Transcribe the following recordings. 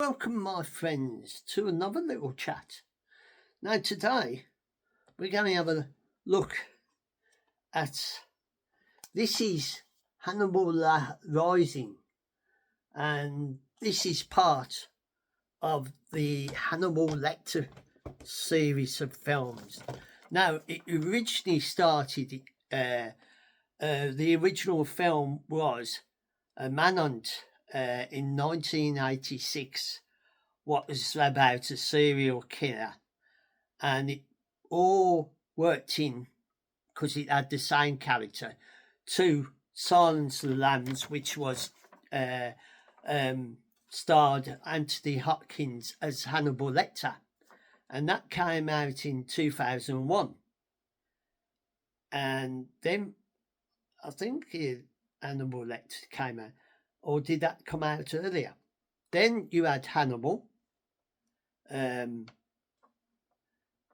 welcome, my friends, to another little chat. Now, today we're going to have a look at this is Rising, and this is part of the Hannibal Lecter series of films. Now, it originally started, the original film was a manhunt in 1986, what was about a serial killer, and it all worked in because it had the same character to Silence of the Lambs, which was starred Anthony Hopkins as Hannibal Lecter, and that came out in 2001. And then I think Hannibal Lecter came out, or did that come out earlier? Then you had Hannibal. Then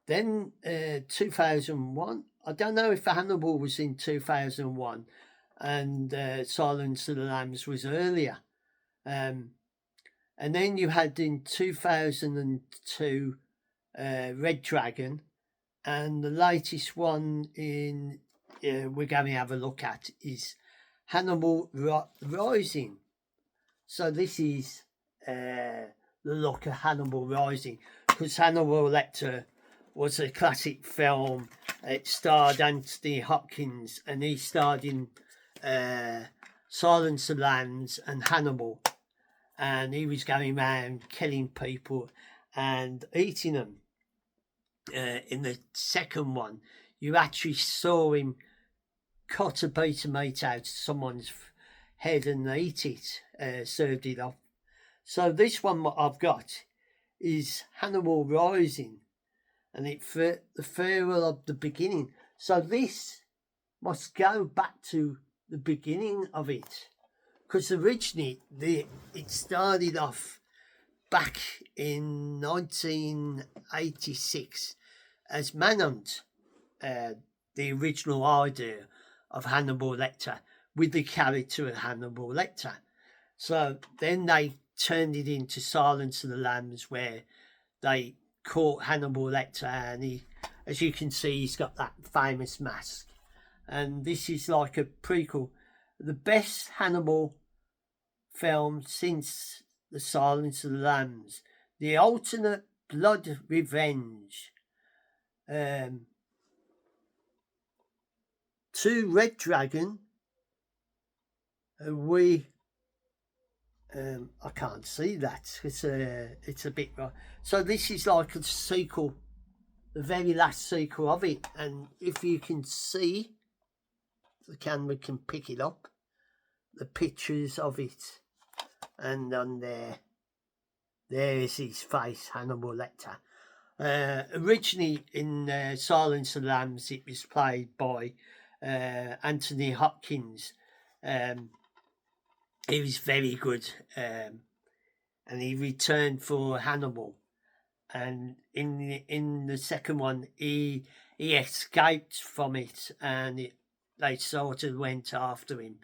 2001. I don't know if Hannibal was in 2001 and Silence of the Lambs was earlier. And then you had in 2002 Red Dragon, and the latest one we're going to have a look at is Hannibal Rising. So this is the look at Hannibal Rising, because Hannibal Lecter was a classic film. It starred Anthony Hopkins, and he starred in Silence of the Lambs and Hannibal, and he was going around killing people and eating them. In the second one, you actually saw him cut a bit of meat out of someone's head and eat it, served it off. So this one what I've got is Hannibal Rising, and it's the farewell of the beginning. So this must go back to the beginning of it, because originally it started off back in 1986 as Manhunt, the original idea of Hannibal Lecter with the character of Hannibal Lecter. So then they turned it into Silence of the Lambs, where they caught Hannibal Lecter, and he, as you can see, he's got that famous mask. And this is like a prequel, the best Hannibal film since the Silence of the Lambs, the alternate blood revenge. To Red Dragon, I can't see that. It's a bit right. So this is like a sequel, the very last sequel of it. And if you can see, the camera can pick it up, the pictures of it, and on there is his face, Hannibal Lecter. Originally in Silence of the Lambs, it was played by Anthony Hopkins. He was very good, and he returned for Hannibal. And in the second one, he escaped from it, and they sort of went after him.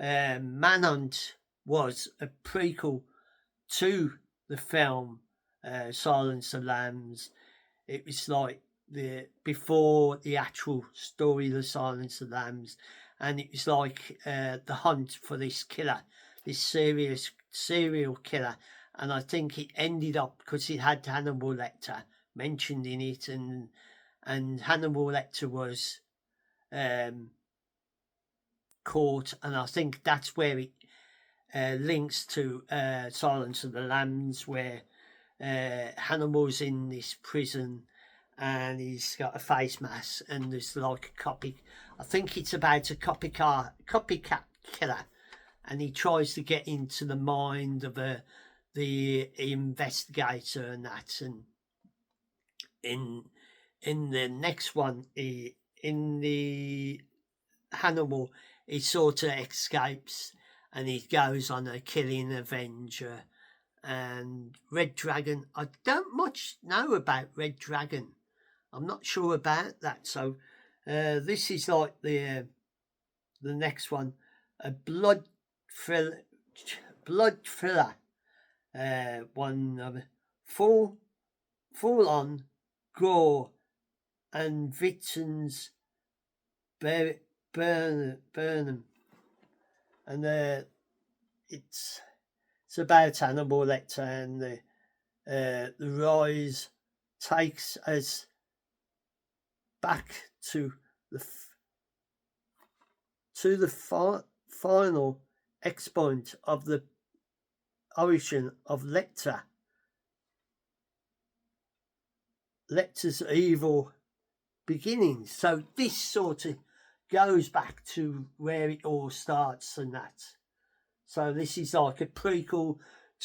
Manhunt was a prequel to the film Silence of the Lambs. It was like before the actual story of the Silence of the Lambs, and it was like the hunt for this killer, this serial killer. And I think it ended up because it had Hannibal Lecter mentioned in it, and Hannibal Lecter was caught, and I think that's where it links to Silence of the Lambs, where Hannibal's in this prison and he's got a face mask, and there's like a copy. I think it's about a copycat killer, and he tries to get into the mind of the investigator and that. And in the next one, in the Hannibal, he sort of escapes and he goes on a killing avenger. And Red Dragon, I don't much know about Red Dragon. I'm not sure about that. So this is like the next one, a blood thriller. one of full on gore and victims burn them, and it's about Hannibal Lecter, and the rise takes us back to the final exponent of the origin of Lecter's evil beginnings. So this sort of goes back to where it all starts and that. So this is like a prequel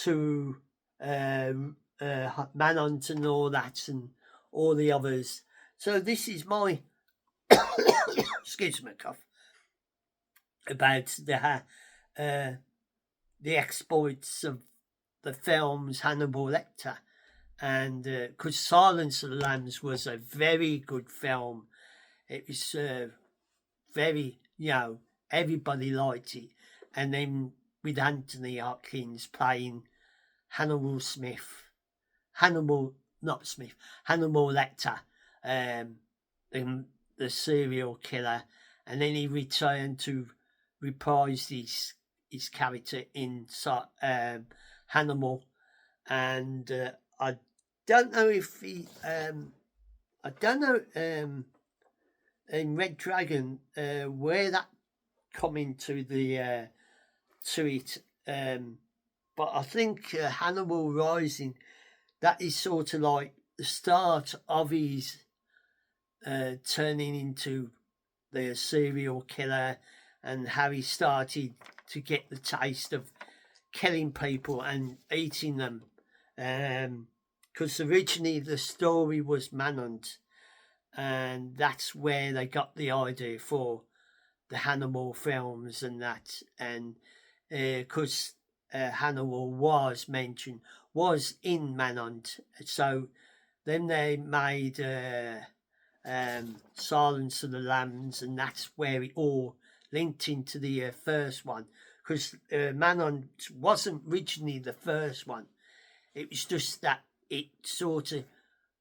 to Manhunt and all that and all the others. So this is my excuse me, cough, about the exploits of the films Hannibal Lecter. And because Silence of the Lambs was a very good film, it was very, everybody liked it. And then with Anthony Hopkins playing Hannibal Lecter, the serial killer, and then he returned to reprise his character in Hannibal, and I don't know if he, I don't know in Red Dragon where that come into the to it, but I think Hannibal Rising, that is sort of like the start of his turning into the serial killer, and how he started to get the taste of killing people and eating them. Because originally the story was Manhunt, and that's where they got the idea for the Hannibal films and that. And because Hannibal was in Manhunt, so then they made Silence of the Lambs, and that's where it all linked into the first one, because Manhunt wasn't originally the first one. It was just that it sort of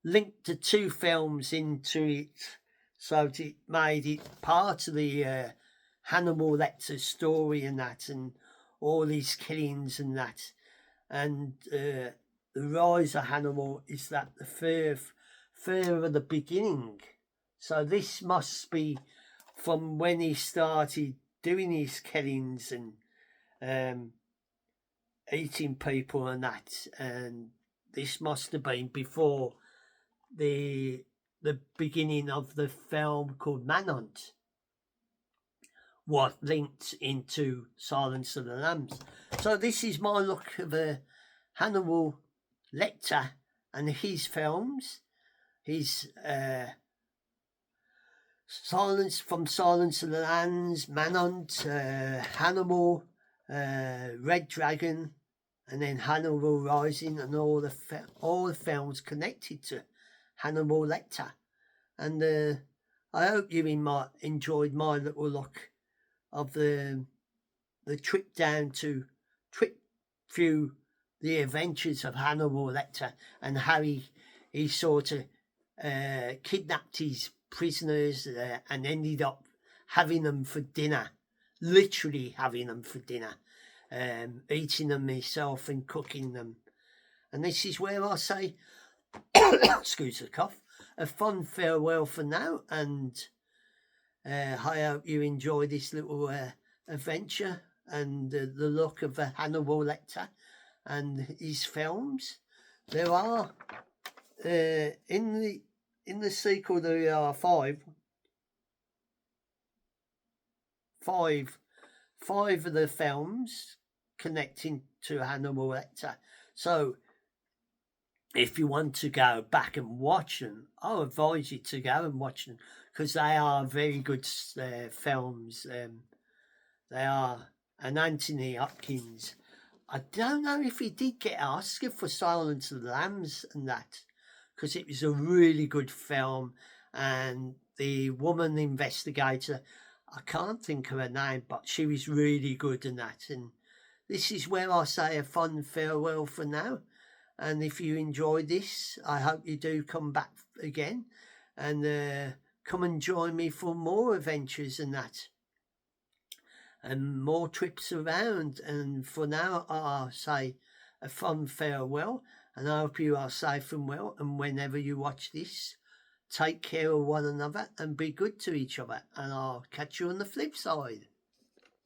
linked the two films into it, so it made it part of the Hannibal Lecter story and that, and all these killings and that. And the rise of Hannibal is that the fear of the beginning. So this must be from when he started doing his killings and eating people and that, and this must have been before the beginning of the film called Manhunt, what linked into Silence of the Lambs. So this is my look of Hannibal Lecter and his films. His Silence of the Lambs, Manhunt, Hannibal, Red Dragon, and then Hannibal Rising, and all the films connected to Hannibal Lecter. And I hope you enjoyed my little look of the trip through the adventures of Hannibal Lecter, and how he sort of kidnapped his prisoners and ended up having them for dinner, literally having them for dinner, eating them himself and cooking them. And this is where I say, excuse the cough, a fond farewell for now, and I hope you enjoy this little adventure and the look of Hannibal Lecter and his films. There are in the sequel there are five of the films connecting to Hannibal Lecter. So if you want to go back and watch them, I advise you to go and watch them, because they are very good films. They are. And Anthony Hopkins, I don't know if he did get an Oscar for Silence of the Lambs and that, because it was a really good film. And the woman investigator, I can't think of her name, but she was really good in that. And this is where I say a fond farewell for now. And if you enjoy this, I hope you do come back again and come and join me for more adventures and that. And more trips around. And for now, I'll say a fond farewell. And I hope you are safe and well. And whenever you watch this, take care of one another and be good to each other. And I'll catch you on the flip side.